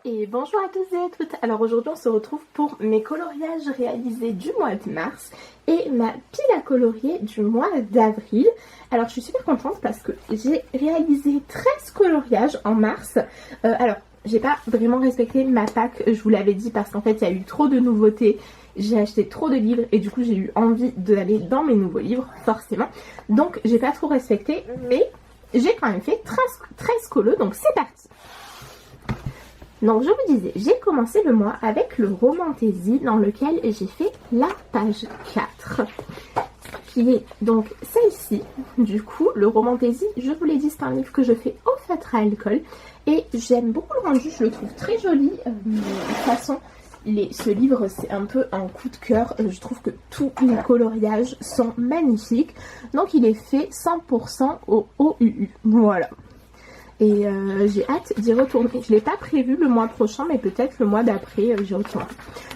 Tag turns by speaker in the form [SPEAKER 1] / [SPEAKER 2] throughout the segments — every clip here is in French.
[SPEAKER 1] Et bonjour à tous et à toutes. Alors aujourd'hui on se retrouve pour mes coloriages réalisés du mois de mars et ma pile à colorier du mois d'avril. Alors je suis super contente parce que j'ai réalisé 13 coloriages en mars. Alors j'ai pas vraiment respecté ma pack, je vous l'avais dit, parce qu'en fait il y a eu trop de nouveautés. J'ai acheté trop de livres et du coup j'ai eu envie d'aller dans mes nouveaux livres forcément. Donc j'ai pas trop respecté, mais j'ai quand même fait 13 colos, donc c'est parti. Donc je vous disais, j'ai commencé le mois avec le Romantaisie dans lequel j'ai fait la page 4. Qui est donc celle-ci. Du coup, le Romantaisie, je vous l'ai dit, c'est un livre que je fais au feutre à alcool. Et j'aime beaucoup le rendu, je le trouve très joli. De toute façon, ce livre c'est un peu un coup de cœur. Je trouve que tous les coloriages sont magnifiques. Donc il est fait 100% au OUU. Voilà. Et j'ai hâte d'y retourner. Je ne l'ai pas prévu le mois prochain, mais peut-être le mois d'après j'y retourne.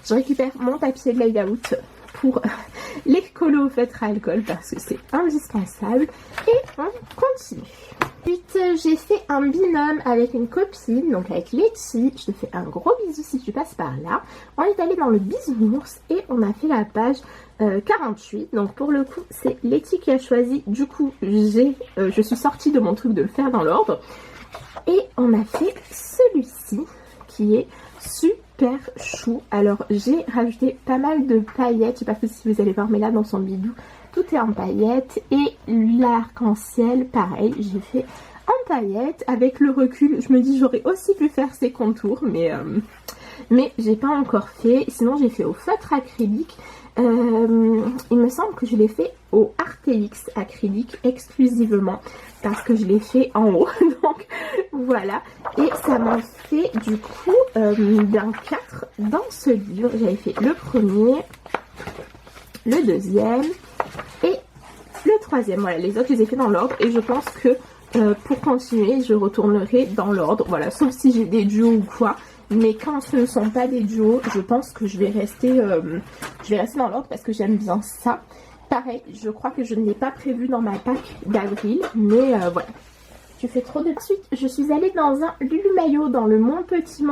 [SPEAKER 1] Je récupère mon papier de layout pour les colos au feutre à alcool parce que c'est indispensable. Et on continue. Ensuite, j'ai fait un binôme avec une copine, donc avec Letty. Je te fais un gros bisou si tu passes par là. On est allé dans le bisounours et on a fait la page 48. Donc pour le coup, c'est Letty qui a choisi. Du coup, je suis sortie de mon truc de le faire dans l'ordre. Et on a fait celui-ci qui est super chou. Alors j'ai rajouté pas mal de paillettes. Je sais pas si vous allez voir, mais là dans son bidou, tout est en paillettes. Et l'arc-en-ciel, pareil, j'ai fait en paillettes. Avec le recul, je me dis j'aurais aussi pu faire ses contours, mais j'ai pas encore fait. Sinon j'ai fait au feutre acrylique. Il me semble que je l'ai fait au Artelix acrylique exclusivement parce que je l'ai fait en haut. Donc voilà. Et ça m'a fait du coup d'un 4 dans ce livre. J'avais fait le premier, le deuxième et le troisième. Voilà, les autres je les ai fait dans l'ordre et je pense que pour continuer je retournerai dans l'ordre. Voilà, sauf si j'ai des duos ou quoi. Mais quand ce ne sont pas des duos, je pense que je vais rester dans l'ordre parce que j'aime bien ça. Pareil, je crois que je ne l'ai pas prévu dans ma pack d'avril, mais voilà. Tu fais trop de suite. Je suis allée dans un Lulumayo dans le Mon Petit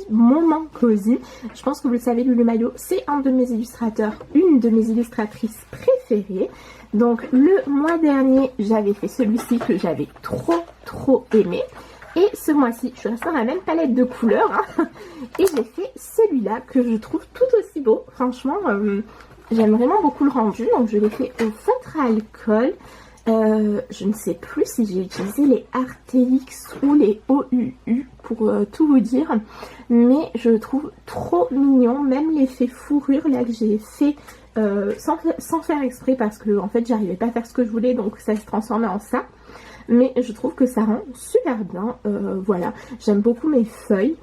[SPEAKER 1] Moment Cosy. Je pense que vous le savez, Lulumayo, c'est un de mes illustrateurs, une de mes illustratrices préférées. Donc le mois dernier, j'avais fait celui-ci que j'avais trop aimé. Et ce mois-ci, je suis restée dans la même palette de couleurs. Hein, et j'ai fait celui-là que je trouve tout aussi beau. Franchement, j'aime vraiment beaucoup le rendu. Donc je l'ai fait au feutre à alcool. Je ne sais plus si j'ai utilisé les Artelix ou les OUU pour tout vous dire. Mais je le trouve trop mignon. Même l'effet fourrure là que j'ai fait sans faire exprès. Parce que en fait, j'arrivais pas à faire ce que je voulais. Donc ça se transformait en ça. Mais je trouve que ça rend super bien. Voilà, j'aime beaucoup mes feuilles.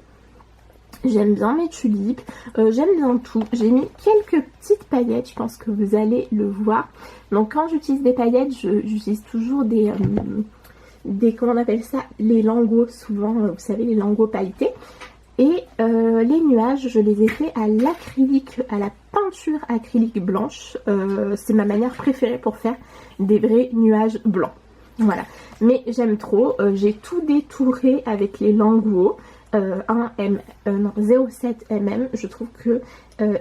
[SPEAKER 1] J'aime bien mes tulipes. J'aime bien tout. J'ai mis quelques petites paillettes. Je pense que vous allez le voir. Donc quand j'utilise des paillettes, j'utilise toujours des comment on appelle ça, les lingots. Souvent, vous savez, les lingots pailletés. Et les nuages, je les ai fait à l'acrylique, à la peinture acrylique blanche. C'est ma manière préférée pour faire des vrais nuages blancs. Voilà, mais j'aime trop, j'ai tout détouré avec les lingots 0,7 mm, je trouve que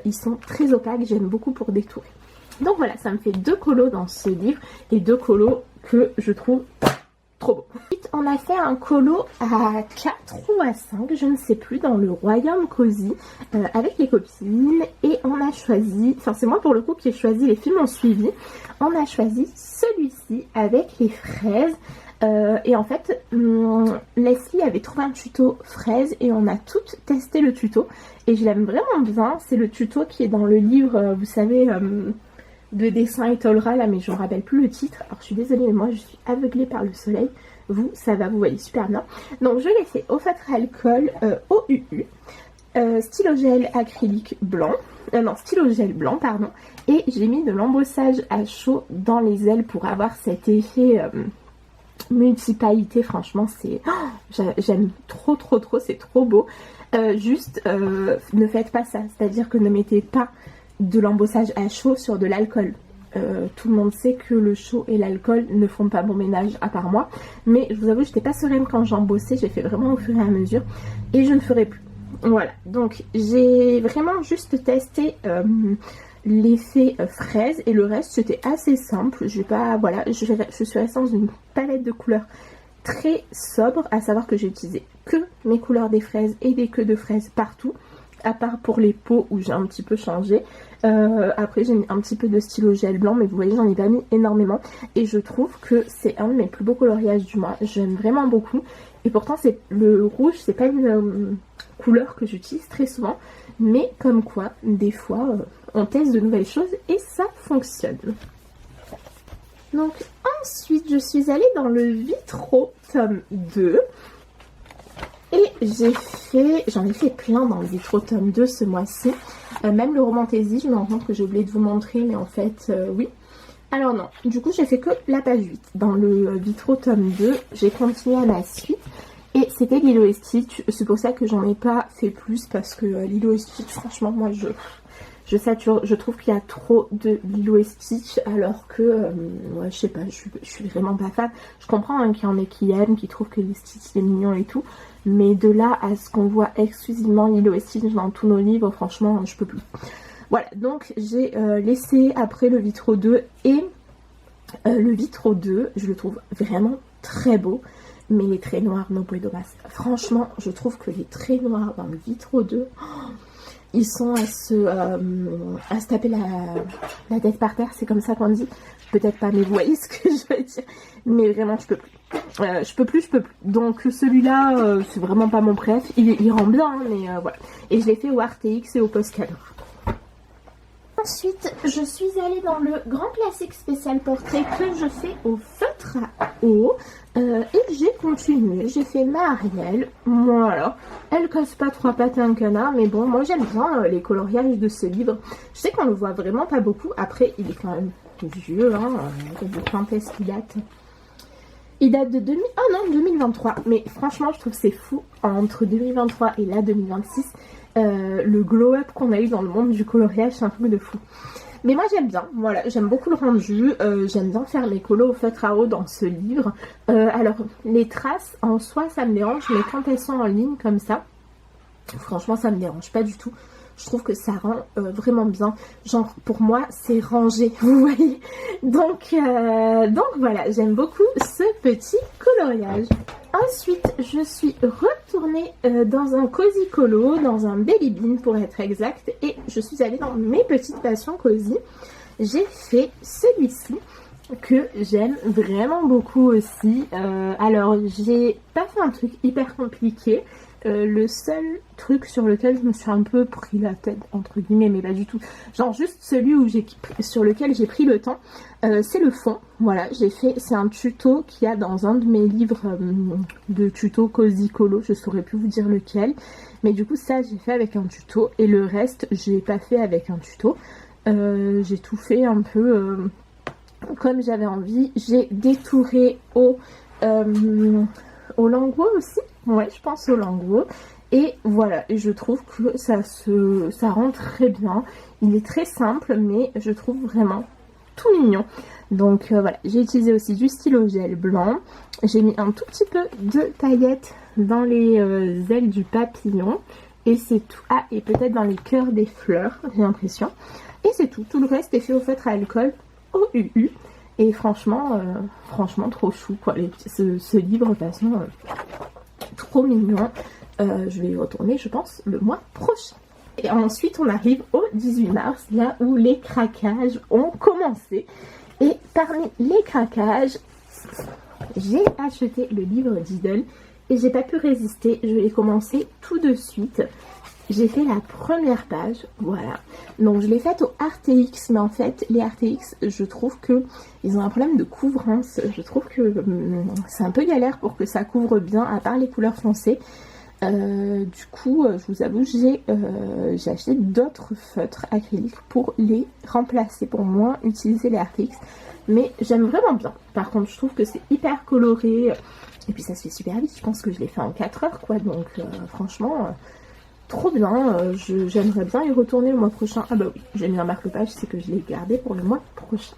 [SPEAKER 1] ils sont très opaques, j'aime beaucoup pour détourer. Donc voilà, ça me fait 2 colos dans ce livre et 2 colos que je trouve trop beaux. Ensuite, on a fait un colo à 4 ou à 5, je ne sais plus, dans le Royaume Cosy avec les copines et on a choisi, enfin c'est moi pour le coup qui ai choisi, les filles m'ont suivi, on a choisi celui-ci avec les fraises et en fait Leslie avait trouvé un tuto fraises et on a toutes testé le tuto et je l'aime vraiment bien. C'est le tuto qui est dans le livre, vous savez, de dessin et Tolra là, mais je ne me rappelle plus le titre. Alors je suis désolée, mais moi je suis aveuglée par le soleil. Vous, ça va, vous voyez super bien. Donc je l'ai fait au feutre à alcool OUU, stylo gel acrylique blanc, non, stylo gel blanc pardon, et j'ai mis de l'embossage à chaud dans les ailes pour avoir cet effet multi-pailleté. Franchement c'est, j'aime trop, c'est trop beau. Juste ne faites pas ça, c'est à dire que ne mettez pas de l'embossage à chaud sur de l'alcool. tout le monde sait que le chaud et l'alcool ne font pas bon ménage à part moi. Mais je vous avoue, j'étais pas sereine quand j'en bossais, j'ai fait vraiment au fur et à mesure. Et je ne ferai plus. Voilà, donc j'ai vraiment juste testé l'effet fraise et le reste c'était assez simple. Je vais pas, voilà, je suis restée dans une palette de couleurs très sobre, à savoir que j'ai utilisé que mes couleurs des fraises et des queues de fraises partout, à part pour les peaux où j'ai un petit peu changé. Après j'ai mis un petit peu de stylo gel blanc, mais vous voyez j'en ai pas mis énormément et je trouve que c'est un de mes plus beaux coloriages du mois. J'aime vraiment beaucoup et pourtant c'est le rouge, c'est pas une couleur que j'utilise très souvent, mais comme quoi des fois on teste de nouvelles choses et ça fonctionne. Donc ensuite je suis allée dans le Vitro tome 2 et j'en ai fait plein dans le Vitro tome 2 ce mois-ci, même le Romantaisie, je me rends compte que j'ai oublié de vous montrer, mais en fait oui. Alors non, du coup j'ai fait que la page 8 dans le Vitro tome 2, j'ai continué à la suite et c'était Lilo et Stitch, c'est pour ça que j'en ai pas fait plus parce que Lilo et Stitch franchement moi je sature, je trouve qu'il y a trop de Lilo et Stitch alors que, ouais, je sais pas, je suis vraiment pas fan. Je comprends hein, qu'il y en ait qui aiment, qui trouvent que les Stitch c'est mignon et tout, mais de là à ce qu'on voit exclusivement Lilo et Stitch dans tous nos livres, franchement, je peux plus. Voilà, donc j'ai laissé après le Vitro 2 et le Vitro 2, je le trouve vraiment très beau, mais les traits noirs, no puedo más. Franchement, je trouve que les traits noirs dans le Vitro 2... ils sont à se taper la tête par terre, c'est comme ça qu'on dit. Peut-être pas, mais vous voyez ce que je veux dire. Mais vraiment, je peux plus. Je peux plus. Donc celui-là, c'est vraiment pas mon préf. Il rend bien, hein, mais voilà. Et je l'ai fait au RTX et au Posca. Ensuite, je suis allée dans le grand classique spécial portrait que je fais au feutre à eau. Et j'ai continué, j'ai fait ma Ariel, voilà, elle casse pas trois pattes à un canard, mais bon, moi j'aime bien les coloriages de ce livre. Je sais qu'on le voit vraiment pas beaucoup, après il est quand même vieux, hein, quand est-ce qu'il date? Il date de 2023, mais franchement je trouve c'est fou, entre 2023 et là 2026, le glow-up qu'on a eu dans le monde du coloriage, c'est un truc de fou. Mais moi j'aime bien, voilà, j'aime beaucoup le rendu, j'aime bien faire mes colos au feutre à eau dans ce livre. Alors les traces en soi ça me dérange, mais quand elles sont en ligne comme ça, franchement ça me dérange pas du tout. Je trouve que ça rend vraiment bien, genre pour moi c'est rangé, vous voyez. Donc voilà, j'aime beaucoup ce petit coloriage. Ensuite, je suis retournée dans un Cozy Colo, dans un Belly Bean pour être exact, et je suis allée dans mes petites passions Cozy. J'ai fait celui-ci que j'aime vraiment beaucoup aussi. Alors, j'ai pas fait un truc hyper compliqué. Le seul truc sur lequel je me suis un peu pris la tête, entre guillemets, mais pas du tout, genre juste celui sur lequel j'ai pris le temps, c'est le fond. Voilà, c'est un tuto qu'il y a dans un de mes livres de tuto Cozy Colo, je saurais plus vous dire lequel, mais du coup ça j'ai fait avec un tuto et le reste j'ai pas fait avec un tuto. J'ai tout fait un peu comme j'avais envie. J'ai détouré au languot aussi. Ouais, je pense au languot. Et voilà, et je trouve que ça rend très bien. Il est très simple, mais je trouve vraiment tout mignon. Donc voilà, j'ai utilisé aussi du stylo gel blanc. J'ai mis un tout petit peu de paillettes dans les ailes du papillon. Et c'est tout. Ah, et peut-être dans les cœurs des fleurs, j'ai l'impression. Et c'est tout. Tout le reste est fait au feutre à alcool, au UU. Et franchement, trop chou, quoi. Ce livre, de toute façon, trop mignon. Je vais y retourner, je pense, le mois prochain. Et ensuite, on arrive au 18 mars, là où les craquages ont commencé. Et parmi les craquages, j'ai acheté le livre Diddle et j'ai pas pu résister. Je l'ai commencé tout de suite. J'ai fait la première page, voilà. Donc je l'ai faite au RTX, mais en fait les RTX, je trouve que ils ont un problème de couvrance. Je trouve que c'est un peu galère pour que ça couvre bien, à part les couleurs foncées. Du coup, je vous avoue, j'ai acheté d'autres feutres acryliques pour les remplacer, pour moins utiliser les RTX. Mais j'aime vraiment bien. Par contre, je trouve que c'est hyper coloré. Et puis ça se fait super vite. Je pense que je l'ai fait en 4 heures, quoi. Donc franchement... trop bien, j'aimerais bien y retourner le mois prochain. Ah bah oui, j'ai mis un marque-page, c'est que je l'ai gardé pour le mois prochain.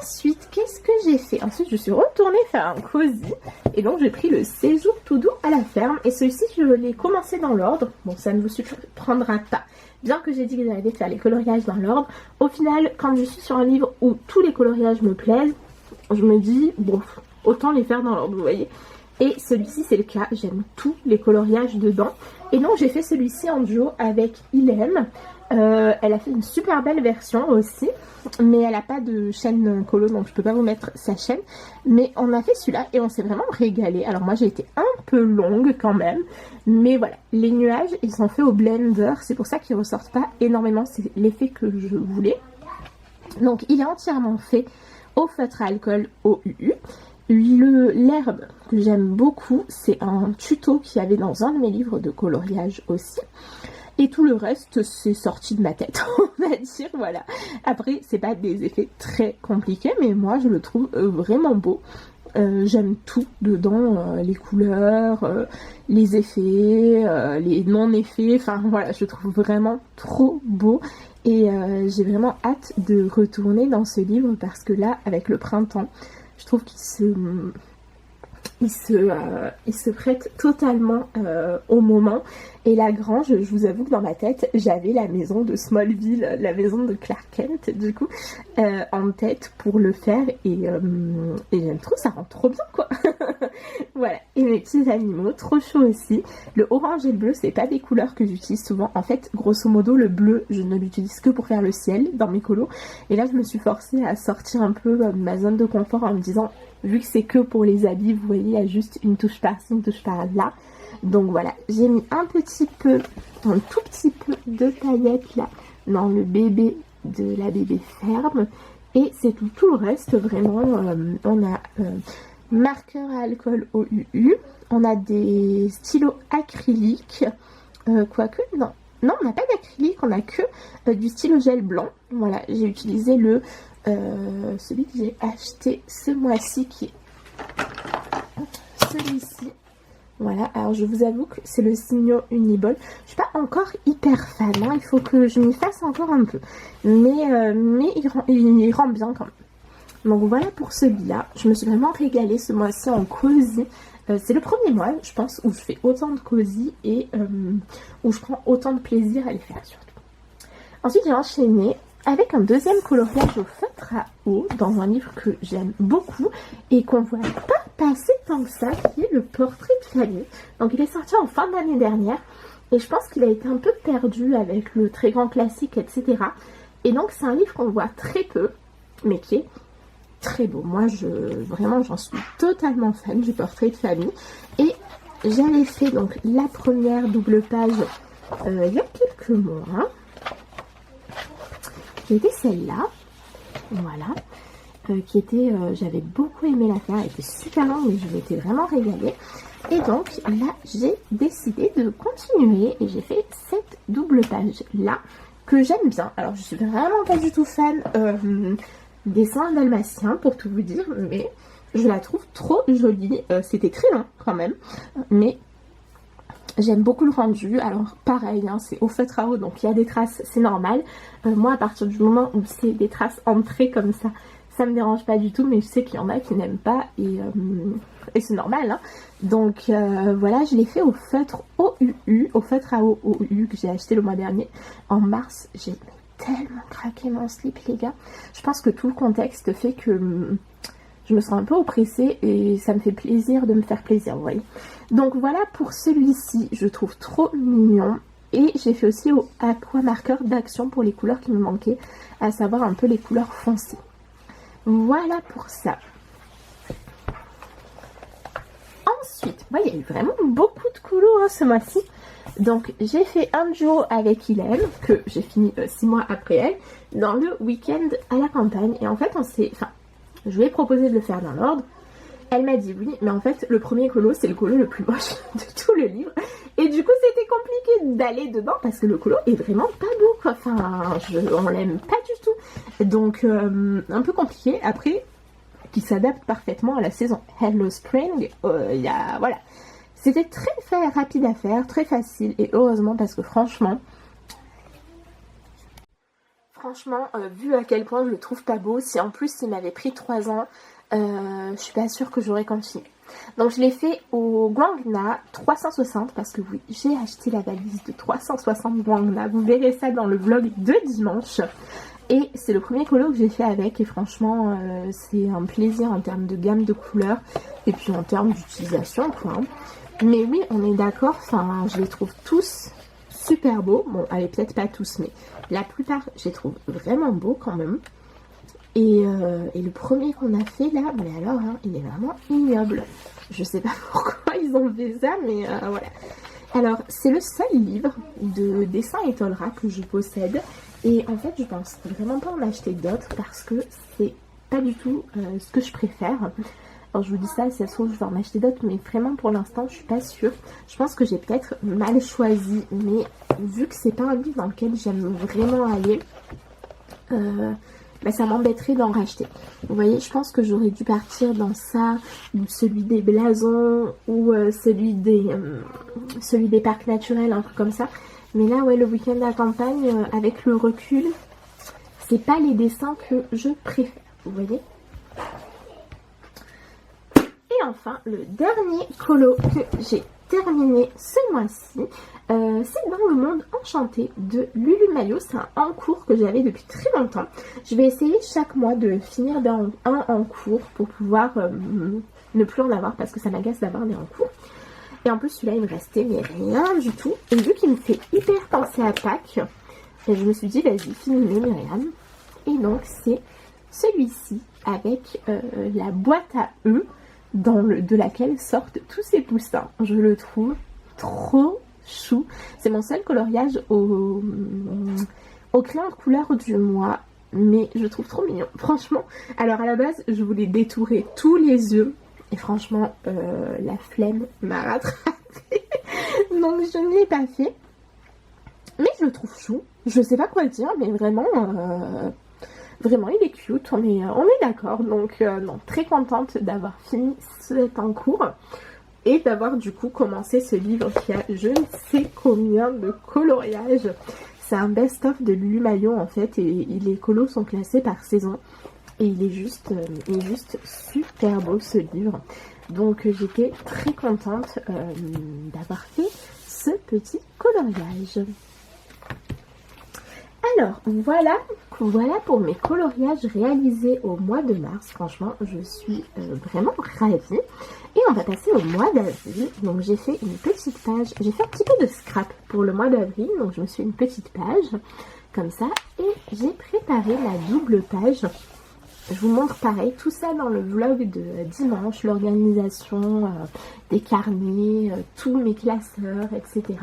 [SPEAKER 1] ensuite, qu'est-ce que j'ai fait? Ensuite, je suis retournée faire un cosy. Et donc, j'ai pris le séjour tout doux à la ferme. Et celui-ci, je l'ai commencé dans l'ordre. Bon, ça ne vous surprendra pas. Bien que j'ai dit que j'allais faire les coloriages dans l'ordre, au final, quand je suis sur un livre où tous les coloriages me plaisent, je me dis, bon, autant les faire dans l'ordre, vous voyez. Et celui-ci, c'est le cas. J'aime tous les coloriages dedans. Et donc, j'ai fait celui-ci en duo avec Ilem. Elle a fait une super belle version aussi, mais elle n'a pas de chaîne colo, donc je peux pas vous mettre sa chaîne. Mais on a fait celui-là et on s'est vraiment régalé. Alors moi j'ai été un peu longue quand même, mais voilà, les nuages ils sont faits au blender, c'est pour ça qu'ils ressortent pas énormément, c'est l'effet que je voulais. Donc il est entièrement fait au feutre à alcool OUU. L'herbe que j'aime beaucoup, c'est un tuto qu'il y avait dans un de mes livres de coloriage aussi. Et tout le reste, c'est sorti de ma tête, on va dire, voilà. Après, c'est pas des effets très compliqués, mais moi, je le trouve vraiment beau. J'aime tout dedans, les couleurs, les effets, les non-effets, enfin voilà, je le trouve vraiment trop beau. Et j'ai vraiment hâte de retourner dans ce livre parce que là, avec le printemps, je trouve qu'il se prête totalement au moment. Et la grange, je vous avoue que dans ma tête, j'avais la maison de Smallville, la maison de Clark Kent, du coup, en tête pour le faire. Et j'aime trop, ça rend trop bien, quoi. Voilà. Et mes petits animaux, trop chaud aussi. Le orange et le bleu, c'est pas des couleurs que j'utilise souvent. En fait, grosso modo, le bleu, je ne l'utilise que pour faire le ciel dans mes colos. Et là, je me suis forcée à sortir un peu de ma zone de confort en me disant, vu que c'est que pour les habits, vous voyez, il y a juste une touche par-ci, une touche par-là. Donc voilà, j'ai mis un tout petit peu de paillettes là dans le bébé de la bébé ferme. Et c'est tout, le reste vraiment. On a marqueur à alcool OUU, on a des stylos acryliques, quoique non, on n'a pas d'acrylique, on a que du stylo gel blanc. Voilà, j'ai utilisé celui que j'ai acheté ce mois-ci qui est celui-ci. Voilà, alors je vous avoue que c'est le Signo Uniball. Je suis pas encore hyper fan, hein, il faut que je m'y fasse encore un peu. Mais il rend bien quand même. Donc voilà pour celui-là. Je me suis vraiment régalée ce mois-ci en cosy. C'est le premier mois, je pense, où je fais autant de cosy et où je prends autant de plaisir à les faire surtout. Ensuite, j'ai enchaîné avec un deuxième coloriage au feutre à eau dans un livre que j'aime beaucoup et qu'on voit pas passer tant que ça, qui est le portrait de famille. Donc il est sorti en fin d'année dernière et je pense qu'il a été un peu perdu avec le très grand classique, etc. Et donc c'est un livre qu'on voit très peu, mais qui est très beau. Moi, vraiment, j'en suis totalement fan du portrait de famille. Et j'avais fait donc la première double page il y a quelques mois. Qui était celle-là, voilà, qui était, j'avais beaucoup aimé la faire, elle était super longue mais je m'étais vraiment régalée. Et donc là j'ai décidé de continuer et j'ai fait cette double page là que j'aime bien. Alors je suis vraiment pas du tout fan des seins dalmatiens pour tout vous dire, mais je la trouve trop jolie. C'était très long quand même, mais j'aime beaucoup le rendu. Alors pareil, hein, c'est au feutre à eau, donc il y a des traces, c'est normal. Moi, à partir du moment où c'est des traces entrées comme ça me dérange pas du tout, mais je sais qu'il y en a qui n'aiment pas et c'est normal, hein. Donc voilà, je l'ai fait au feutre OUU, au feutre à eau OUU que j'ai acheté le mois dernier. En mars, j'ai tellement craqué mon slip, les gars. Je pense que tout le contexte fait que je me sens un peu oppressée et ça me fait plaisir de me faire plaisir, vous voyez. Donc voilà pour celui-ci, je trouve trop mignon. Et j'ai fait aussi au aqua marqueur d'action pour les couleurs qui me manquaient, à savoir un peu les couleurs foncées. Voilà pour ça. Ensuite, il y a eu vraiment beaucoup de couleurs hein, ce mois-ci. Donc j'ai fait un duo avec Hélène, que j'ai fini 6 mois après elle, dans le week-end à la campagne. Et en fait, je lui ai proposé de le faire dans l'ordre. Elle m'a dit oui, mais en fait, le premier colo, c'est le colo le plus moche de tout le livre. Et du coup, c'était compliqué d'aller dedans parce que le colo est vraiment pas beau, quoi. Enfin, on l'aime pas du tout. Donc, un peu compliqué. Après, qui s'adapte parfaitement à la saison Hello Spring. Voilà. C'était très rapide à faire, très facile. Et heureusement, parce que franchement, franchement, vu à quel point je le trouve pas beau, si en plus il m'avait pris 3 ans, je suis pas sûre que j'aurais continué. Donc je l'ai fait au Guangna 360 parce que oui, j'ai acheté la valise de 360 Guangna. Vous verrez ça dans le vlog de dimanche. Et c'est le premier colo que j'ai fait avec et franchement c'est un plaisir en termes de gamme de couleurs et puis en termes d'utilisation quoi. Mais oui, on est d'accord, enfin je les trouve tous super beaux. Bon, allez, peut-être pas tous, mais la plupart je les trouve vraiment beaux quand même. Et le premier qu'on a fait là, mais alors hein, il est vraiment ignoble. Je sais pas pourquoi ils ont fait ça, mais voilà. Alors c'est le seul livre de dessin étoilera que je possède. Et en fait je pense vraiment pas en acheter d'autres parce que c'est pas du tout ce que je préfère. Alors je vous dis ça, si ça se trouve je vais en acheter d'autres, mais vraiment pour l'instant je suis pas sûre. Je pense que j'ai peut-être mal choisi, mais vu que c'est pas un livre dans lequel j'aime vraiment aller, bah, ça m'embêterait d'en racheter. Vous voyez, je pense que j'aurais dû partir dans ça, ou celui des blasons, ou celui des parcs naturels, un truc comme ça. Mais là, ouais, le week-end à campagne, avec le recul, c'est pas les dessins que je préfère. Vous voyez. Et enfin, le dernier colo que j'ai terminé ce mois-ci, c'est Dans le monde enchanté de Lulu Maillot. C'est un en cours que j'avais depuis très longtemps. Je vais essayer chaque mois de finir un en cours pour pouvoir ne plus en avoir parce que ça m'agace d'avoir des en cours. Et en plus celui-là il me restait mais rien du tout. Et vu qu'il me fait hyper penser à Pâques, je me suis dit vas-y finis-les Myriam. Et donc c'est celui-ci avec la boîte à œufs de laquelle sortent tous ces poussins. Je le trouve trop chou. C'est mon seul coloriage au crayon de couleur du mois. Mais je le trouve trop mignon. Franchement, alors à la base, je voulais détourer tous les yeux. Et franchement, la flemme m'a rattrapée. Donc je ne l'ai pas fait. Mais je le trouve chou. Je sais pas quoi dire, mais vraiment... Vraiment, il est cute, on est d'accord. Donc, non, très contente d'avoir fini cet en cours et d'avoir du coup commencé ce livre qui a je ne sais combien de coloriages. C'est un best-of de Lulu Maillot en fait et les colos sont classés par saison. Et il est juste super beau ce livre. Donc, j'étais très contente d'avoir fait ce petit coloriage. Alors, voilà pour mes coloriages réalisés au mois de mars. Franchement, je suis vraiment ravie. Et on va passer au mois d'avril. Donc, j'ai fait une petite page. J'ai fait un petit peu de scrap pour le mois d'avril. Donc, je me suis fait une petite page comme ça. Et j'ai préparé la double page. Je vous montre pareil, tout ça dans le vlog de dimanche. L'organisation des carnets, tous mes classeurs, etc.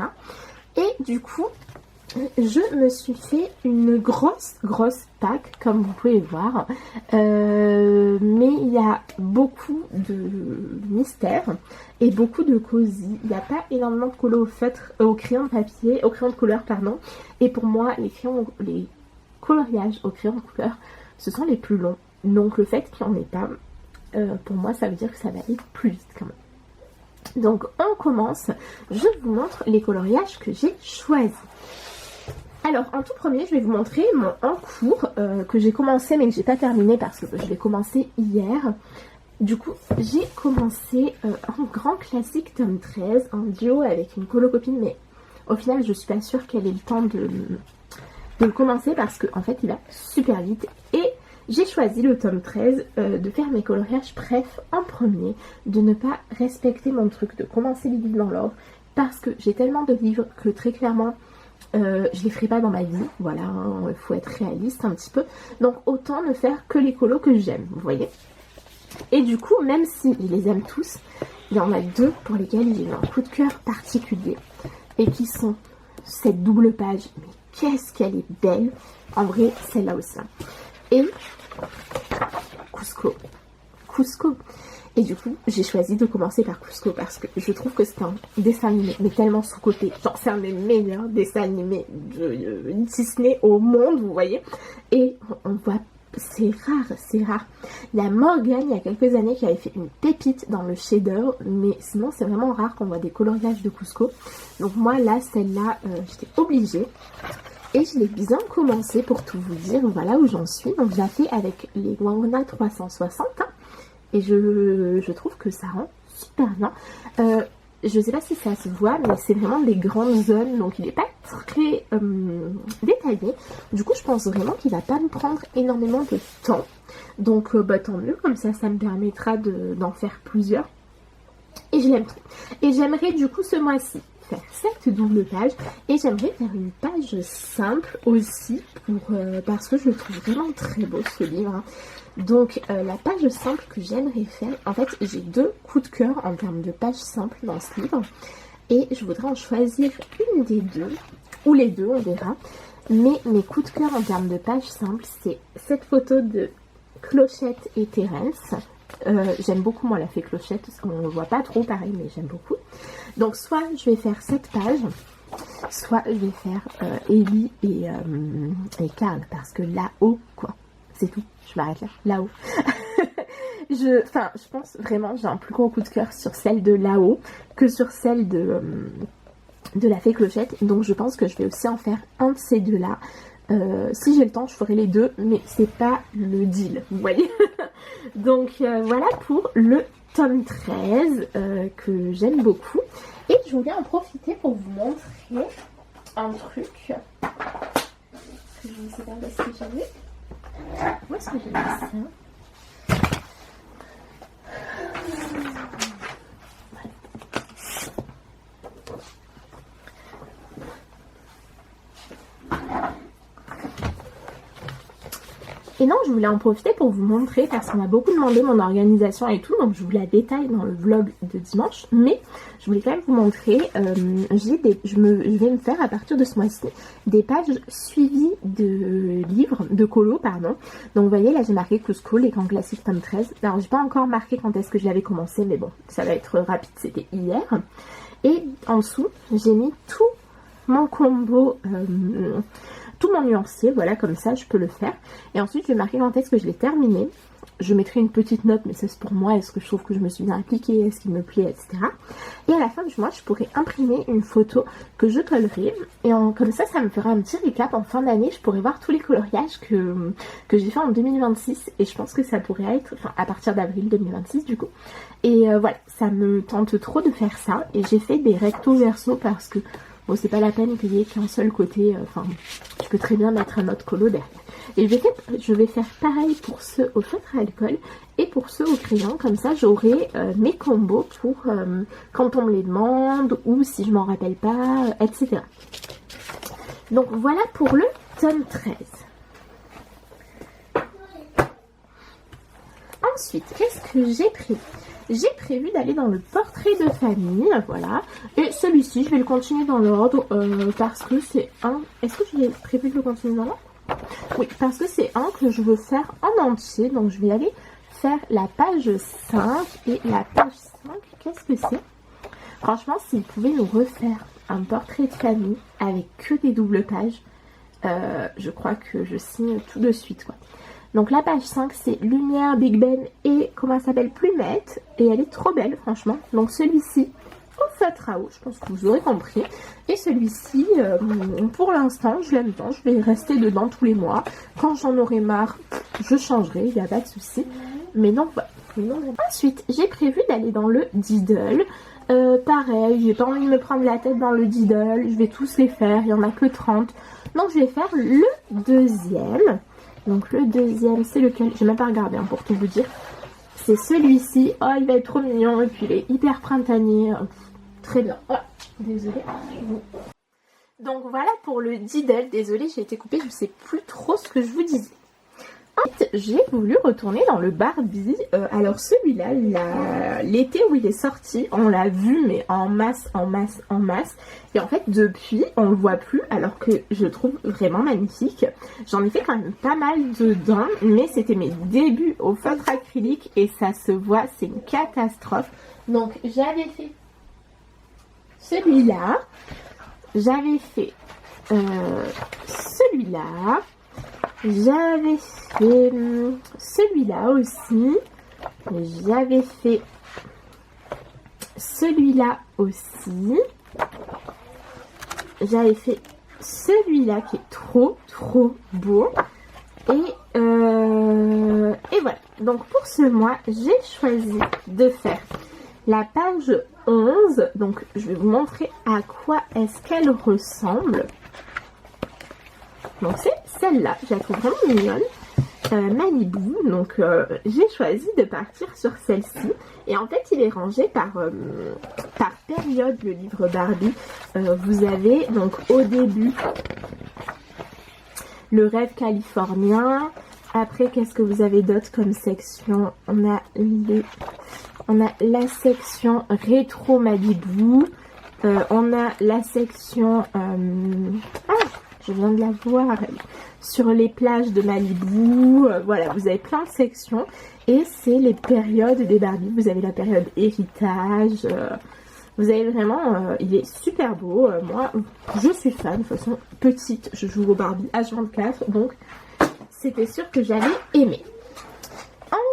[SPEAKER 1] Et du coup... je me suis fait une grosse pack comme vous pouvez voir, mais il y a beaucoup de mystères et beaucoup de cosy. Il n'y a pas énormément de colos au feutre, au crayon de papier, au crayon de couleur pardon. Et pour moi les coloriages au crayon de couleur ce sont les plus longs. Donc le fait qu'il n'y en ait pas, pour moi ça veut dire que ça va aller plus vite quand même. Donc on commence, je vous montre les coloriages que j'ai choisis. Alors en tout premier je vais vous montrer mon en cours que j'ai commencé mais que j'ai pas terminé parce que je l'ai commencé hier. Du coup j'ai commencé en grand classique tome 13 en duo avec une colocopine, mais au final je suis pas sûre qu'elle ait le temps de le commencer parce que en fait il va super vite. Et j'ai choisi le tome 13 de faire mes coloriages bref en premier, de ne pas respecter mon truc de commencer les livres dans l'ordre parce que j'ai tellement de livres que très clairement je les ferai pas dans ma vie, voilà, il faut être réaliste un petit peu, donc autant ne faire que les colos que j'aime, vous voyez. Et du coup, même si je les aime tous, il y en a deux pour lesquels j'ai eu un coup de cœur particulier et qui sont cette double page, mais qu'est-ce qu'elle est belle, en vrai celle-là aussi, et Cusco. Et du coup, j'ai choisi de commencer par Cusco parce que je trouve que c'est un dessin animé, mais tellement sous-coté. Genre, c'est un des meilleurs dessins animés de Disney au monde, vous voyez. Et on voit, c'est rare. Il y a Morgane, il y a quelques années, qui avait fait une pépite dans le shader, mais sinon, c'est vraiment rare qu'on voit des coloriages de Cusco. Donc moi, là, celle-là, j'étais obligée. Et je l'ai bien commencé pour tout vous dire, voilà où j'en suis. Donc je la fais avec les Wangona 360 hein, et je trouve que ça rend super bien. Je sais pas si ça se voit, mais c'est vraiment des grandes zones, donc il n'est pas très détaillé. Du coup, je pense vraiment qu'il va pas me prendre énormément de temps. Donc, tant mieux, comme ça me permettra d'en faire plusieurs. Et je l'aime trop. Et j'aimerais du coup ce mois-ci faire cette double page. Et j'aimerais faire une page simple aussi, parce que je le trouve vraiment très beau ce livre. Hein. Donc la page simple que j'aimerais faire, en fait j'ai deux coups de cœur en termes de pages simples dans ce livre. Et je voudrais en choisir une des deux, ou les deux on verra. Mais mes coups de cœur en termes de pages simples, c'est cette photo de Clochette et Thérence. J'aime beaucoup moi la fée Clochette, parce qu'on ne le voit pas trop pareil, mais j'aime beaucoup. Donc soit je vais faire cette page, soit je vais faire Ellie et Karl, parce que là-haut, quoi, c'est tout, je m'arrête là, là-haut. je pense vraiment, j'ai un plus gros coup de cœur sur celle de là-haut que sur celle de la fée Clochette, donc je pense que je vais aussi en faire un de ces deux-là. Si j'ai le temps, je ferai les deux, mais c'est pas le deal, vous voyez. Donc voilà pour le tome 13 que j'aime beaucoup. Et je voulais en profiter pour vous montrer un truc que je ne sais pas où est-ce que j'ai mis. Où est-ce que j'ai mis ça? Et non, je voulais en profiter pour vous montrer, parce qu'on m'a beaucoup demandé mon organisation et tout, donc je vous la détaille dans le vlog de dimanche, mais je voulais quand même vous montrer, je vais me faire à partir de ce mois-ci des pages suivies de livres, de colo, pardon. Donc vous voyez, là j'ai marqué Cusco, les grands classiques tome 13. Alors j'ai pas encore marqué quand est-ce que je l'avais commencé, mais bon, ça va être rapide, c'était hier. Et en dessous, j'ai mis tout mon combo... tout mon nuancier, voilà, comme ça je peux le faire. Et ensuite je vais marquer quand est-ce que je l'ai terminé. Je mettrai une petite note, mais ça c'est pour moi, est-ce que je trouve que je me suis bien appliquée, est-ce qu'il me plaît, etc. Et à la fin du mois, je pourrais imprimer une photo que je collerai. Et comme ça me fera un petit récap en fin d'année. Je pourrais voir tous les coloriages que j'ai fait en 2026. Et je pense que ça pourrait être, enfin à partir d'avril 2026 du coup. Et voilà, ça me tente trop de faire ça. Et j'ai fait des recto verso parce que... bon, c'est pas la peine qu'il y ait qu'un seul côté, enfin, je peux très bien mettre un autre colo derrière. Et je vais faire pareil pour ceux au feutre à alcool et pour ceux au crayon, comme ça j'aurai mes combos pour quand on me les demande ou si je m'en rappelle pas, etc. Donc voilà pour le tome 13. Ensuite, qu'est-ce que j'ai prévu? J'ai prévu d'aller dans le portrait de famille, voilà. Et celui-ci, je vais le continuer dans l'ordre parce que c'est un... Est-ce que j'ai prévu de le continuer dans l'ordre? Oui, parce que c'est un que je veux faire en entier. Donc je vais aller faire la page 5. Et la page 5, qu'est-ce que c'est? Franchement, s'ils pouvaient nous refaire un portrait de famille avec que des doubles pages, je crois que je signe tout de suite, quoi. Donc la page 5 c'est Lumière, Big Ben et comment elle s'appelle, Plumette. Et elle est trop belle franchement. Donc celui-ci au feutre à eau, je pense que vous aurez compris. Et celui-ci pour l'instant je l'aime bien, je vais rester dedans tous les mois. Quand j'en aurai marre je changerai, il n'y a pas de souci. Mais non, voilà. Ensuite j'ai prévu d'aller dans le Diddle. Pareil, j'ai pas envie de me prendre la tête dans le Diddle. Je vais tous les faire, il n'y en a que 30. Donc je vais faire le deuxième. Donc le deuxième, c'est lequel? J'ai même pas regardé hein, pour tout vous dire. C'est celui-ci. Oh, il va être trop mignon. Et puis il est hyper printanier. Très bien. Oh, désolée. Donc voilà pour le Diddle. Désolée, j'ai été coupée. Je sais plus trop ce que je vous disais. Ensuite, j'ai voulu retourner dans le Barbie. Alors celui-là, l'été où il est sorti, on l'a vu mais en masse, en masse, en masse. Et en fait depuis, on le voit plus alors que je le trouve vraiment magnifique. J'en ai fait quand même pas mal dedans, mais c'était mes débuts au feutre acrylique et ça se voit, c'est une catastrophe. Donc j'avais fait celui-là, j'avais fait celui-là. J'avais fait celui-là aussi. J'avais fait celui-là aussi. J'avais fait celui-là qui est trop beau. Et voilà, donc pour ce mois, j'ai choisi de faire la page 11. Donc je vais vous montrer à quoi est-ce qu'elle ressemble. Donc c'est celle-là, je la trouve vraiment mignonne. Malibu, donc j'ai choisi de partir sur celle-ci. Et en fait, il est rangé par période, le livre Barbie. Vous avez donc au début le rêve californien. Après, qu'est-ce que vous avez d'autre comme section? On a la section rétro Malibu. On a la section je viens de la voir, sur les plages de Malibu. Voilà, vous avez plein de sections et c'est les périodes des Barbie. Vous avez la période héritage. Vous avez vraiment, il est super beau. Moi, je suis fan. De toute façon, petite, je joue au Barbie H24, donc c'était sûr que j'allais aimer.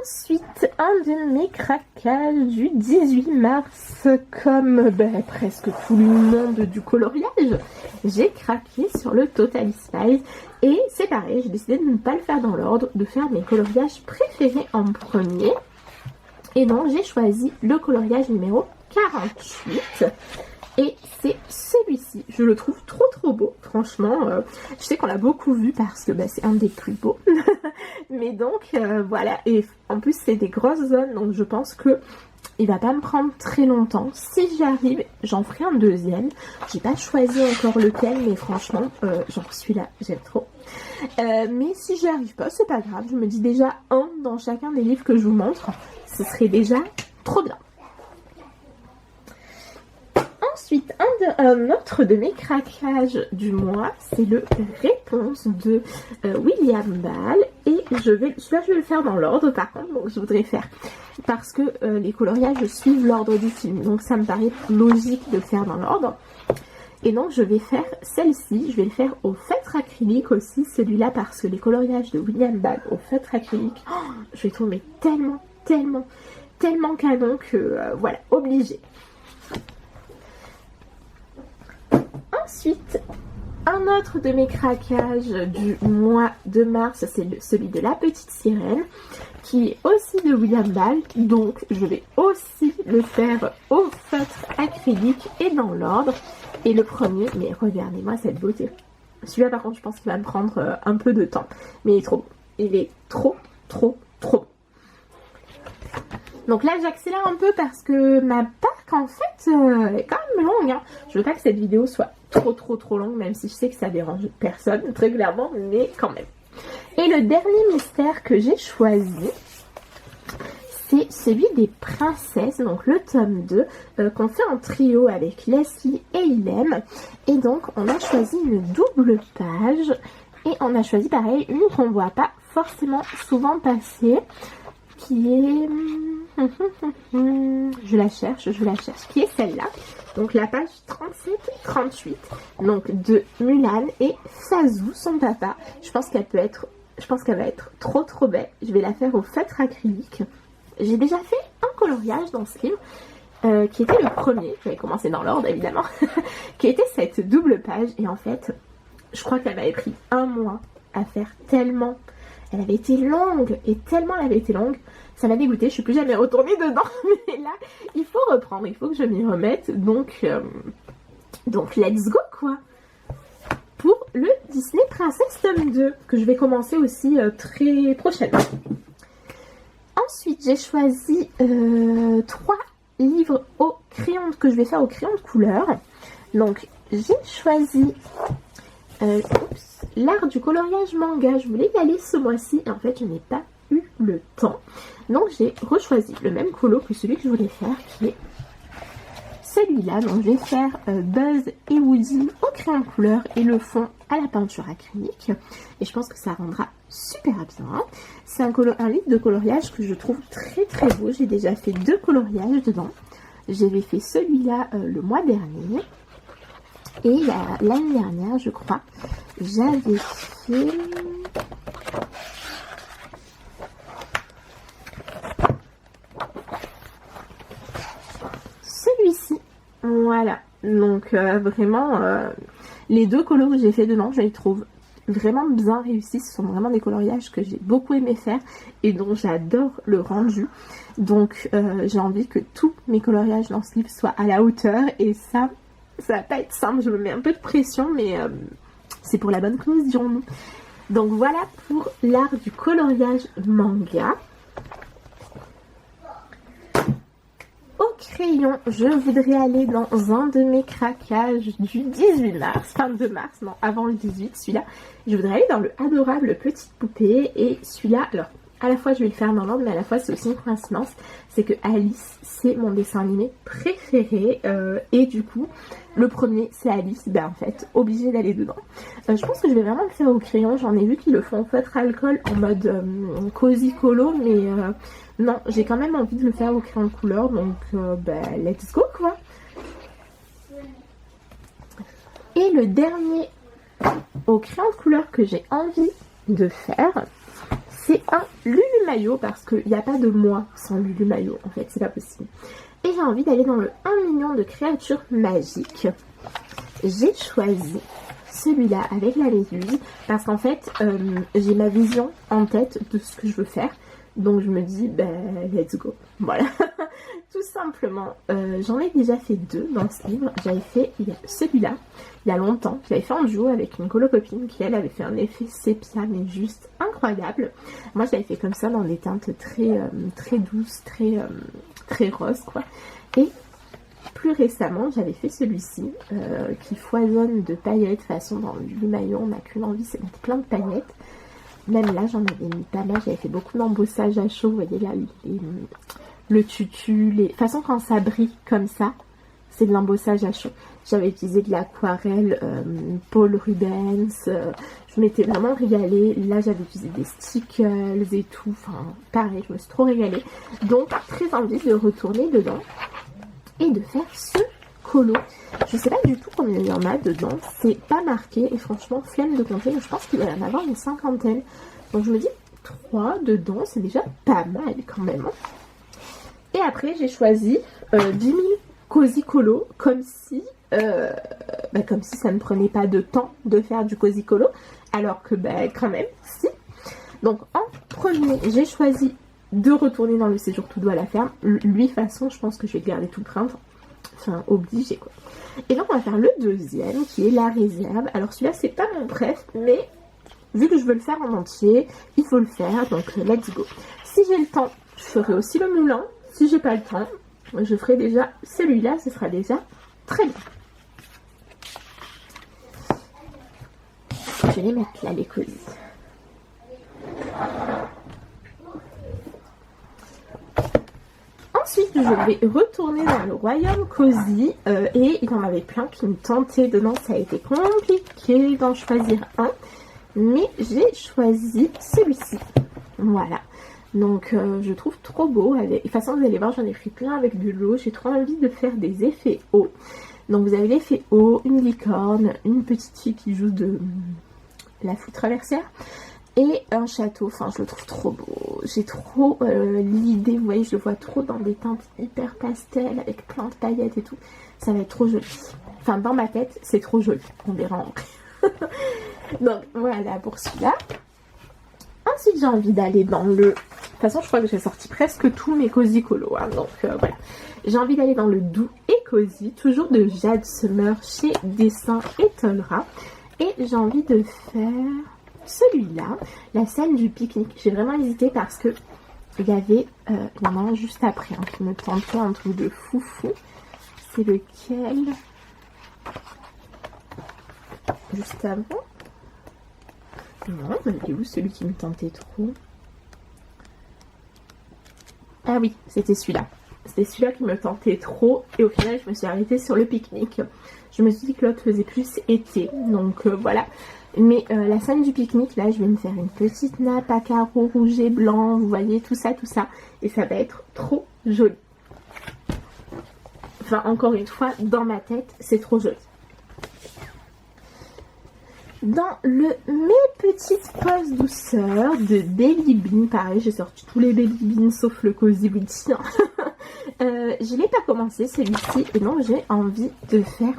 [SPEAKER 1] Ensuite, un de mes craquages du 18 mars, comme presque tout le monde du coloriage, j'ai craqué sur le Totally Spies. Et c'est pareil, j'ai décidé de ne pas le faire dans l'ordre, de faire mes coloriages préférés en premier. Et donc j'ai choisi le coloriage numéro 48. Et c'est celui-ci. Je le trouve trop beau, franchement. Je sais qu'on l'a beaucoup vu parce que c'est un des plus beaux. Mais donc, voilà. Et en plus, c'est des grosses zones. Donc, je pense que il va pas me prendre très longtemps. Si j'y arrive, j'en ferai un deuxième. J'ai pas choisi encore lequel, mais franchement, genre celui-là, j'aime trop. Mais si j'y arrive pas, c'est pas grave. Je me dis déjà un dans chacun des livres que je vous montre. Ce serait déjà trop bien. Ensuite, un autre de mes craquages du mois, c'est le Réponse de William Ball. Et celui-là, je vais le faire dans l'ordre, par contre, donc je voudrais faire, parce que les coloriages suivent l'ordre du film, donc ça me paraît logique de le faire dans l'ordre. Et donc, je vais faire celle-ci, je vais le faire au feutre acrylique aussi, celui-là, parce que les coloriages de William Ball au feutre acrylique, je les trouve tellement canon que, voilà, obligé. Ensuite, un autre de mes craquages du mois de mars, c'est celui de La Petite Sirène, qui est aussi de William Ball. Donc, je vais aussi le faire au feutre acrylique et dans l'ordre. Et le premier, mais regardez-moi cette beauté. Celui-là, par contre, je pense qu'il va me prendre un peu de temps. Mais il est trop beau. Il est trop beau. Donc là, j'accélère un peu parce que ma pack, en fait, est quand même longue. Hein. Je veux pas que cette vidéo soit trop longue, même si je sais que ça dérange personne, très clairement, mais quand même. Et le dernier mystère que j'ai choisi, c'est celui des princesses, donc le tome 2, qu'on fait en trio avec Leslie et Ilem. Et donc, on a choisi une double page, et on a choisi, pareil, une qu'on voit pas forcément souvent passer, qui est... je la cherche, qui est celle-là. Donc la page 37-38, donc de Mulan et Fazou, son papa. Je pense qu'elle va être trop belle. Je vais la faire au feutre acrylique. J'ai déjà fait un coloriage dans ce livre, qui était le premier. Je vais commencer dans l'ordre, évidemment. Qui était cette double page. Et en fait, je crois qu'elle m'avait pris un mois à faire tellement... Elle avait été longue, et tellement elle avait été longue, ça m'a dégoûtée, je suis plus jamais retournée dedans, mais là, il faut reprendre, il faut que je m'y remette, donc let's go, quoi. Pour le Disney Princess tome 2, que je vais commencer aussi très prochainement. Ensuite, j'ai choisi 3 livres au crayon, que je vais faire au crayon de couleur. Donc, j'ai choisi... l'art du coloriage manga. Je voulais y aller ce mois-ci et en fait je n'ai pas eu le temps, donc j'ai rechoisi le même colo que celui que je voulais faire, qui est celui-là. Donc je vais faire Buzz et Woody au crayon de couleur et le fond à la peinture acrylique, et je pense que ça rendra super bien. C'est un livre de coloriage que je trouve très beau. J'ai déjà fait 2 coloriages dedans. J'avais fait celui-là le mois dernier. Et l'année dernière, je crois, j'avais fait... celui-ci. Voilà. Donc, vraiment, Les deux colos que j'ai fait dedans, je les trouve vraiment bien réussis. Ce sont vraiment des coloriages que j'ai beaucoup aimé faire et dont j'adore le rendu. Donc j'ai envie que tous mes coloriages dans ce livre soient à la hauteur, et ça va pas être simple. Je me mets un peu de pression, mais c'est pour la bonne cause, dirons-nous. Donc voilà pour l'art du coloriage manga. Au crayon, je voudrais aller dans un de mes craquages du 18 mars, fin de mars, non, avant le 18, celui-là. Je voudrais aller dans le Adorable Petite Poupée, et celui-là, alors, à la fois je vais le faire dans l'ordre, mais à la fois c'est aussi une coïncidence, c'est que Alice, c'est mon dessin animé préféré, et du coup, le premier c'est Alice, ben en fait, obligé d'aller dedans. Je pense que je vais vraiment le faire au crayon, j'en ai vu qu'ils le font en feutre alcool en mode cozy colo, mais non, j'ai quand même envie de le faire au crayon de couleur, donc ben, let's go quoi. Et le dernier au crayon de couleur que j'ai envie de faire, c'est un Lulu Maillot, parce qu'il n'y a pas de moi sans Lulu Maillot, en fait, c'est pas possible. Et j'ai envie d'aller dans le 1 million de créatures magiques. J'ai choisi celui-là avec la méduse, parce qu'en fait, j'ai ma vision en tête de ce que je veux faire. Donc je me dis, ben, let's go. Voilà, tout simplement. J'en ai déjà fait deux dans ce livre. J'avais fait celui-là, il y a longtemps. Je l'avais fait en duo avec une colo-copine qui, elle, avait fait un effet sépia, mais juste incroyable. Moi, je l'avais fait comme ça, dans des teintes très douces, très roses, quoi. Et plus récemment, j'avais fait celui-ci, qui foisonne de paillettes. De toute façon, dans le maillot, on n'a qu'une envie, c'est mettre plein de paillettes. Même là, j'en avais mis pas mal. J'avais fait beaucoup d'embossage à chaud. Vous voyez là, le tutu. De toute façon, quand ça brille comme ça, c'est de l'embossage à chaud. J'avais utilisé de l'aquarelle Paul Rubens. Je m'étais vraiment régalée. Là, j'avais utilisé des stickers et tout. Enfin, pareil, je me suis trop régalée. Donc, très envie de retourner dedans et de faire ce colo. Je sais pas du tout combien il y en a dedans, c'est pas marqué, et franchement flemme de compter, mais je pense qu'il va y en avoir une cinquantaine. Donc je me dis 3 dedans, c'est déjà pas mal quand même. Et après j'ai choisi 10 000 cozy colo, comme si ça ne prenait pas de temps de faire du cozy colo, alors que quand même si. Donc en premier j'ai choisi de retourner dans le séjour tout doux à la ferme. Lui de toute façon je pense que je vais le garder tout le printemps. Enfin, obligé quoi. Et donc on va faire le deuxième qui est la réserve. Alors celui-là c'est pas mon préf, mais vu que je veux le faire en entier, il faut le faire, donc let's go. Si j'ai le temps, je ferai aussi le moulin. Si j'ai pas le temps, je ferai déjà celui-là, ce sera déjà très bien. Je vais les mettre là, les colis. Ensuite, je vais retourner dans le royaume Cozy, et il y en avait plein qui me tentaient dedans. Ça a été compliqué d'en choisir un, mais j'ai choisi celui-ci. Voilà, donc je trouve trop beau. De toute façon, vous allez voir, j'en ai pris plein avec de l'eau. J'ai trop envie de faire des effets eau. Donc vous avez l'effet eau, une licorne, une petite fille qui joue de la foot traversière, et un château. Enfin, je le trouve trop beau. J'ai trop l'idée, vous voyez, je le vois trop dans des teintes hyper pastel avec plein de paillettes et tout. Ça va être trop joli. Enfin, dans ma tête, c'est trop joli. On verra en vrai. Donc, voilà pour celui-là. Ensuite, j'ai envie d'aller dans le... De toute façon, je crois que j'ai sorti presque tous mes cozy colos. Hein, donc, voilà. J'ai envie d'aller dans le doux et cozy. Toujours de Jade Summer chez Dessin et Tolera. Et j'ai envie de faire... celui-là, la scène du pique-nique. J'ai vraiment hésité parce que il y en a un juste après qui me tentait, un truc de foufou. C'est lequel? Juste avant? Non, mais il est où celui qui me tentait trop? Ah oui, c'était celui-là. C'était celui-là qui me tentait trop, et au final je me suis arrêtée sur le pique-nique. Je me suis dit que l'autre faisait plus été, donc voilà. Mais la scène du pique-nique, là, je vais me faire une petite nappe à carreaux rouge et blanc. Vous voyez, tout ça. Et ça va être trop joli. Enfin, encore une fois, dans ma tête, c'est trop joli. Dans mes petites poses douceur de Baby Bean, pareil, j'ai sorti tous les Baby Beans sauf le Cozy Witchy. Je n'ai pas commencé celui-ci, et donc j'ai envie de faire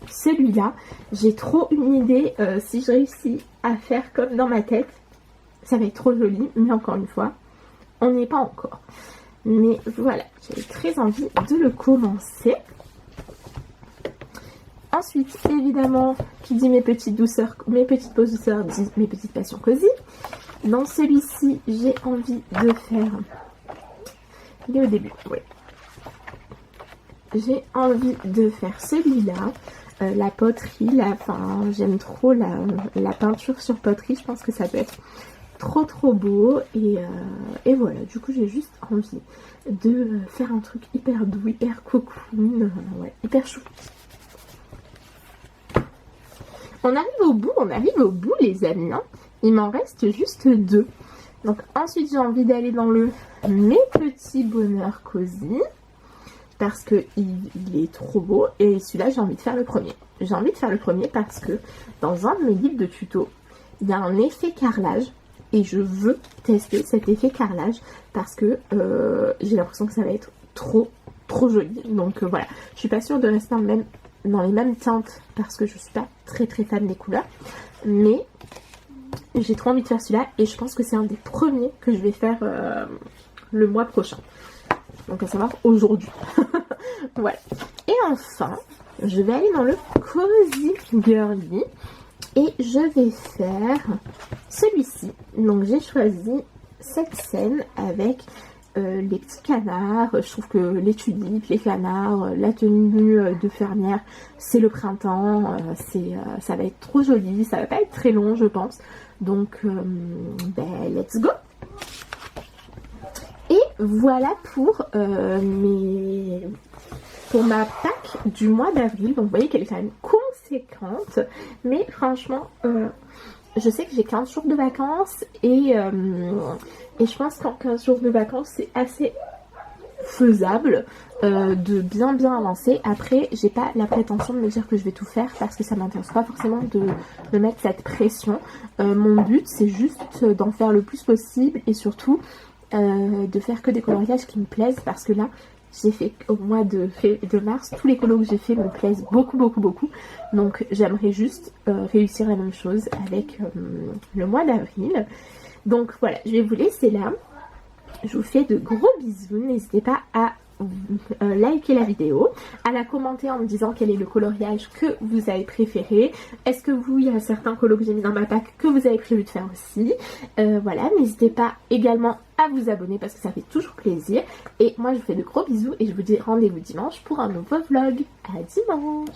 [SPEAKER 1] celui-là. J'ai trop une idée, si je réussis à faire comme dans ma tête, ça va être trop joli, mais encore une fois, on n'y est pas encore. Mais voilà, j'ai très envie de le commencer. Ensuite, évidemment, qui dit mes petites douceurs, mes petites pauses douceurs, dit mes petites passions cosy. Dans celui-ci, j'ai envie de faire... Il est au début, oui. J'ai envie de faire celui-là. La poterie, enfin, j'aime trop la peinture sur poterie. Je pense que ça peut être trop beau. Et voilà, du coup, j'ai juste envie de faire un truc hyper doux, hyper cocoon, ouais, hyper chou. On arrive au bout les amis, hein. Il m'en reste juste 2. Donc ensuite j'ai envie d'aller dans le mes petits bonheurs cosy. Parce que il est trop beau. Et celui-là j'ai envie de faire le premier. J'ai envie de faire le premier parce que dans un de mes livres de tuto, il y a un effet carrelage. Et je veux tester cet effet carrelage parce que j'ai l'impression que ça va être trop joli. Donc voilà, je suis pas sûre de rester dans les mêmes teintes parce que je suis pas très fan des couleurs, mais j'ai trop envie de faire celui-là et je pense que c'est un des premiers que je vais faire le mois prochain, donc à savoir aujourd'hui. Voilà. Et enfin je vais aller dans le Cozy Girly et je vais faire celui-ci. Donc j'ai choisi cette scène avec les petits canards. Je trouve que les tulipes, les canards, la tenue de fermière, c'est le printemps, ça va être trop joli, ça va pas être très long je pense, donc let's go. Et voilà pour ma pack du mois d'avril. Donc vous voyez qu'elle est quand même conséquente, mais franchement je sais que j'ai 15 jours de vacances et je pense qu'en 15 jours de vacances c'est assez faisable de bien avancer. Après j'ai pas la prétention de me dire que je vais tout faire parce que ça m'intéresse pas forcément de mettre cette pression. Mon but c'est juste d'en faire le plus possible et surtout de faire que des coloriages qui me plaisent, parce que là j'ai fait au mois de mars, tous les colos que j'ai fait me plaisent beaucoup. Donc j'aimerais juste réussir la même chose avec le mois d'avril. Donc voilà, je vais vous laisser là. Je vous fais de gros bisous. N'hésitez pas à liker la vidéo, à la commenter en me disant quel est le coloriage que vous avez préféré. Est-ce que vous, il y a certains colos que j'ai mis dans ma pack que vous avez prévu de faire aussi. Voilà, n'hésitez pas également à vous abonner parce que ça fait toujours plaisir. Et moi je vous fais de gros bisous et je vous dis rendez-vous dimanche pour un nouveau vlog. À dimanche.